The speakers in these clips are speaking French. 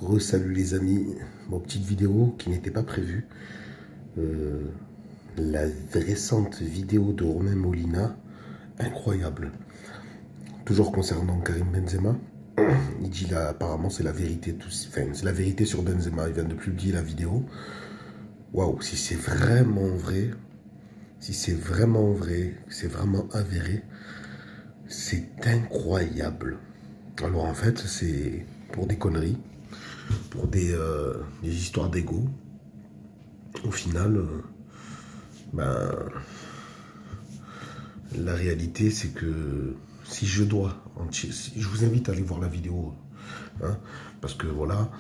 Re-salut les amis, mon petite vidéo qui n'était pas prévue. La récente vidéo de Romain Molina, incroyable. Toujours concernant Karim Benzema. Il dit là, apparemment c'est la vérité, enfin, c'est la vérité sur Benzema. Il vient de publier la vidéo. Waouh, si c'est vraiment vrai, c'est vraiment avéré, c'est incroyable. Alors en fait, c'est pour des conneries, pour des histoires d'ego. Au final, la réalité c'est que si je dois, je vous invite à aller voir la vidéo, hein, parce que voilà,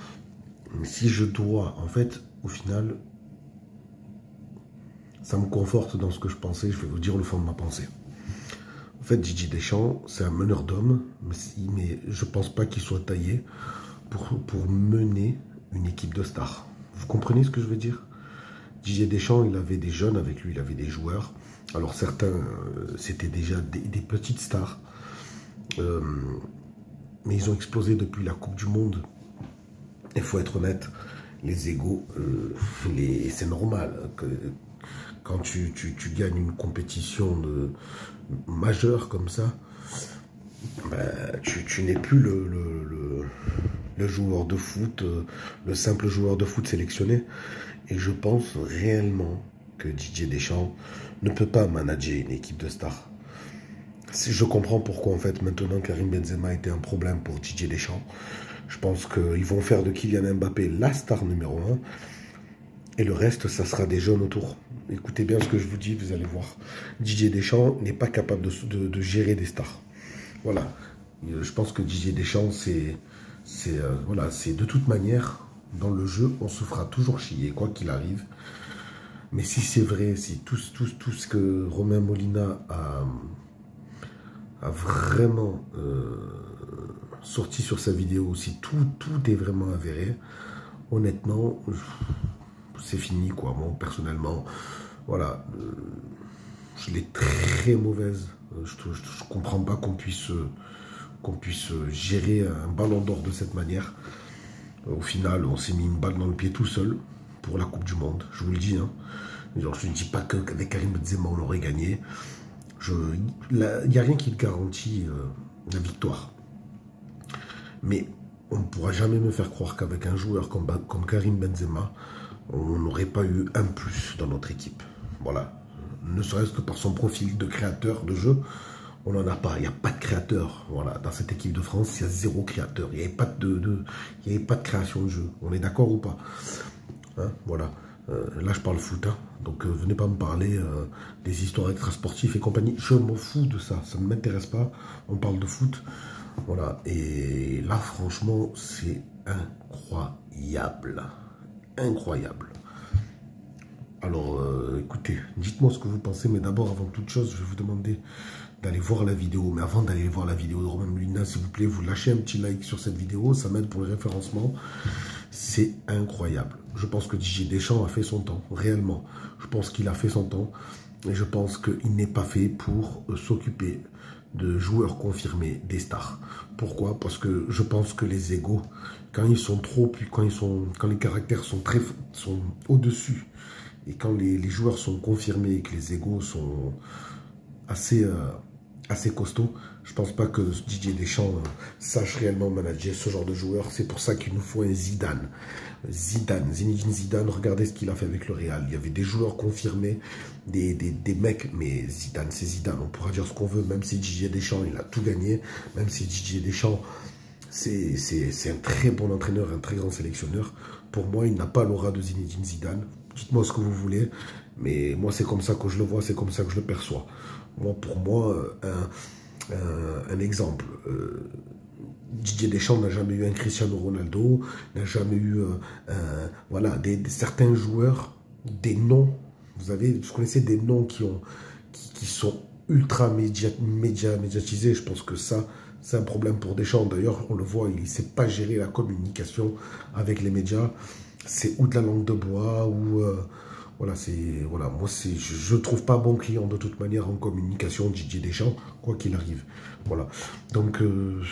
si je dois, en fait, au final, ça me conforte dans ce que je pensais. Je vais vous dire le fond de ma pensée. En fait, Didier Deschamps, c'est un meneur d'hommes, mais je pense pas qu'il soit taillé pour mener une équipe de stars. Vous comprenez ce que je veux dire? Didier Deschamps, il avait des jeunes avec lui, il avait des joueurs. Alors certains, c'était déjà des petites stars. Mais ils ont explosé depuis la Coupe du Monde. Il faut être honnête, les égos, c'est normal que quand tu gagnes une compétition majeure comme ça, tu n'es plus le joueur de foot, le simple joueur de foot sélectionné. Et je pense réellement que Didier Deschamps ne peut pas manager une équipe de stars. Je comprends pourquoi en fait maintenant Karim Benzema était un problème pour Didier Deschamps. Je pense qu'ils vont faire de Kylian Mbappé la star numéro 1. Et le reste, ça sera des jeunes autour. Écoutez bien ce que je vous dis, vous allez voir. Didier Deschamps n'est pas capable de gérer des stars. Voilà. Je pense que Didier Deschamps, c'est de toute manière, dans le jeu, on se fera toujours chier, quoi qu'il arrive. Mais si c'est vrai, si tout ce que Romain Molina a vraiment sorti sur sa vidéo, si tout est vraiment avéré, honnêtement, c'est fini, quoi. Moi, personnellement, voilà, je l'ai très mauvaise. Je comprends pas qu'on puisse gérer un ballon d'or de cette manière. Au final, on s'est mis une balle dans le pied tout seul pour la Coupe du Monde. Je vous le dis, hein. Genre, je ne dis pas qu'avec Karim Benzema, on aurait gagné. Il n'y a rien qui garantit la victoire. Mais on ne pourra jamais me faire croire qu'avec un joueur comme Karim Benzema, on n'aurait pas eu un plus dans notre équipe. Voilà. Ne serait-ce que par son profil de créateur de jeu, on n'en a pas. Il n'y a pas de créateur. Voilà. Dans cette équipe de France, il y a zéro créateur. Il n'y avait pas de création de jeu. On est d'accord ou pas, hein? Voilà. Là, je parle foot. Hein. Donc, venez pas me parler des histoires extrasportives et compagnie. Je m'en fous de ça. Ça ne m'intéresse pas. On parle de foot. Voilà. Et là, franchement, c'est incroyable. Incroyable. Alors, écoutez, dites-moi ce que vous pensez, mais d'abord, avant toute chose, je vais vous demander d'aller voir la vidéo. Mais avant d'aller voir la vidéo de Romain Molina, s'il vous plaît, vous lâchez un petit like sur cette vidéo, ça m'aide pour le référencement. C'est incroyable. Je pense que Didier Deschamps a fait son temps, réellement. Je pense qu'il a fait son temps, et je pense qu'il n'est pas fait pour s'occuper de joueurs confirmés, des stars. Pourquoi? Parce que je pense que les égos, quand ils sont trop, puis quand les caractères sont au-dessus, et quand les joueurs sont confirmés et que les égos sont assez costauds, je pense pas que Didier Deschamps sache réellement manager ce genre de joueurs. C'est pour ça qu'il nous faut un Zidane. Zinedine Zidane, regardez ce qu'il a fait avec le Real. Il y avait des joueurs confirmés, des mecs, mais Zidane, c'est Zidane. On pourra dire ce qu'on veut, même si Didier Deschamps, il a tout gagné, même si Didier Deschamps, c'est un très bon entraîneur, un très grand sélectionneur. Pour moi, il n'a pas l'aura de Zinedine Zidane. Dites-moi ce que vous voulez, mais moi, c'est comme ça que je le vois, c'est comme ça que je le perçois. Pour moi, un exemple, Didier Deschamps n'a jamais eu un Cristiano Ronaldo, n'a jamais eu voilà, certains joueurs, des noms, vous connaissez des noms qui sont ultra médiatisés. Je pense que ça, c'est un problème pour Deschamps. D'ailleurs, on le voit, il ne sait pas gérer la communication avec les médias. C'est ou de la langue de bois, ou Voilà, moi, je trouve pas bon client de toute manière en communication, Didier Deschamps, quoi qu'il arrive. Voilà. Donc,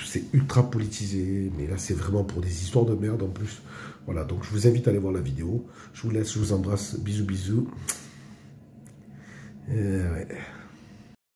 c'est ultra politisé, mais là, c'est vraiment pour des histoires de merde en plus. Voilà, donc je vous invite à aller voir la vidéo. Je vous laisse, je vous embrasse. Bisous, bisous. Ouais.